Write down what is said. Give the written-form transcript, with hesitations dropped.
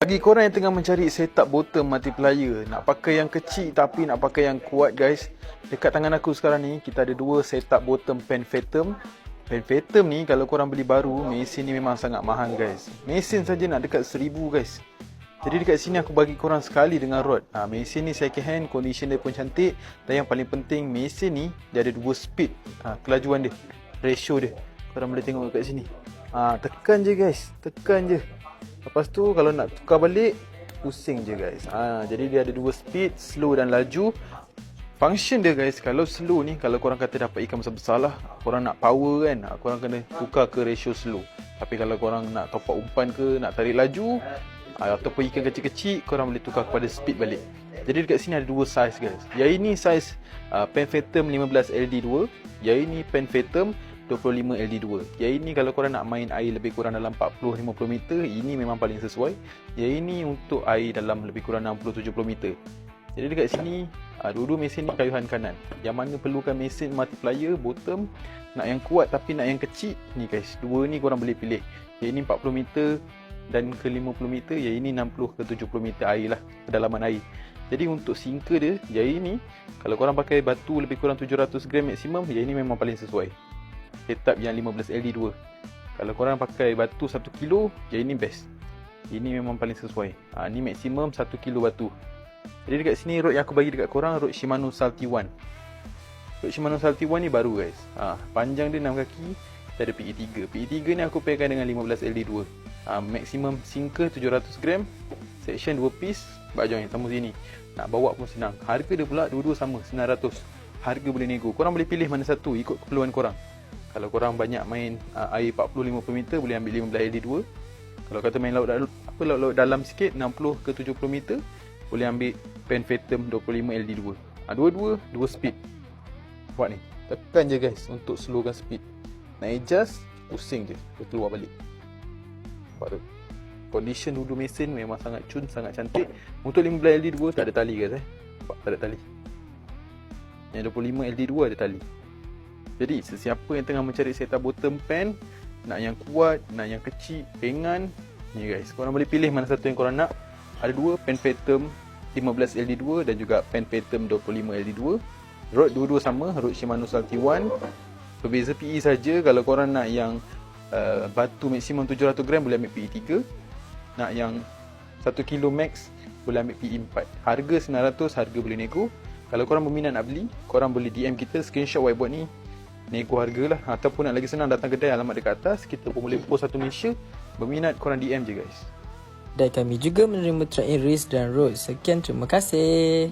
Bagi korang yang tengah mencari setup bottom multiplier, nak pakai yang kecil tapi nak pakai yang kuat guys, dekat tangan aku sekarang ni kita ada dua setup bottom pen Phantom. Pen Phantom ni kalau korang beli baru, mesin ni memang sangat mahal guys. Mesin saja nak dekat 1000 guys. Jadi dekat sini aku bagi korang sekali dengan rod. Mesin ni second hand, condition dia pun cantik. Dan yang paling penting, mesin ni dia ada dua speed. Kelajuan dia, ratio dia, korang boleh tengok dekat sini. Tekan je guys, tekan je. Lepas tu kalau nak tukar balik, pusing je guys. Jadi dia ada dua speed, slow dan laju. Function dia guys, kalau slow ni, kalau korang kata dapat ikan besar-besar lah, korang nak power kan, korang kena tukar ke ratio slow. Tapi kalau korang nak top up umpan ke, nak tarik laju, ataupun ikan kecil-kecil, korang boleh tukar kepada speed balik. Jadi dekat sini ada dua size guys. Yang ini size Pen Phantom 15 LD2, yang ini Pen Phantom 25 LD2. Yang ini kalau korang nak main air lebih kurang dalam 40-50 meter, ini memang paling sesuai. Yang ini untuk air dalam lebih kurang 60-70 meter. Jadi dekat sini dua-dua mesin ni kayuhan kanan. Yang mana perlukan mesin multiplier bottom, nak yang kuat tapi nak yang kecil, ni guys, dua ni korang boleh pilih. Yang ini 40 meter dan ke 50 meter, yang ini 60 ke 70 meter air lah, kedalaman air. Jadi untuk sinker dia, yang ini kalau korang pakai batu lebih kurang 700 gram maksimum, yang ini memang paling sesuai. Setup yang 15 LD2. Kalau korang pakai batu 1 kilo, yang ini best. Ini memang paling sesuai. Ni maksimum 1 kilo batu. Jadi dekat sini rod yang aku bagi dekat korang, rod Shimano Salty One. Rod Shimano Salty One ni baru guys. Panjang dia 6 kaki, dia ada PE3. PE3 ni aku pairkan dengan 15 LD2. Maksimum sinker 700 gram, section 2 piece, bak join sama sini. Nak bawa pun senang. Harga dia pula dua-dua sama, 900. Harga boleh nego. Korang boleh pilih mana satu ikut keperluan korang. Kalau korang banyak main air 40-50 meter, boleh ambil 15 LD2. Kalau kata main laut dalam sikit, 60 ke 70 meter, boleh ambil Pen Phantom 25 LD2. Dua-dua, dua speed. Buat ni, tekan je guys untuk slowkan speed. Nak adjust, pusing je, dia keluar balik. Nampak tu? Condition dua-dua mesin memang sangat cun, sangat cantik. Untuk 15 LD2 tak ada tali guys. Nampak, tak ada tali. Yang 25 LD2 ada tali. Jadi sesiapa yang tengah mencari setup bottom pen, nak yang kuat, nak yang kecil, ringan, ni guys, korang boleh pilih mana satu yang korang nak. Ada dua, Pen Phantom 15 LD2 dan juga Pen Phantom 25 LD2. Rod dua-dua sama, rod Shimano Salty One. Berbeza PE saja. Kalau korang nak yang batu maksimum 700 gram, boleh ambil PE3. Nak yang 1 kilo max, boleh ambil PE4. Harga 900, harga boleh nego. Kalau korang berminat nak beli, korang boleh DM kita, screenshot whiteboard ni, nego harga lah. Ataupun nak lagi senang, datang kedai, alamat dekat atas, kita pun boleh post satu Malaysia. Berminat, korang DM je guys. Dan kami juga menerima try and race dan road. Sekian, terima kasih.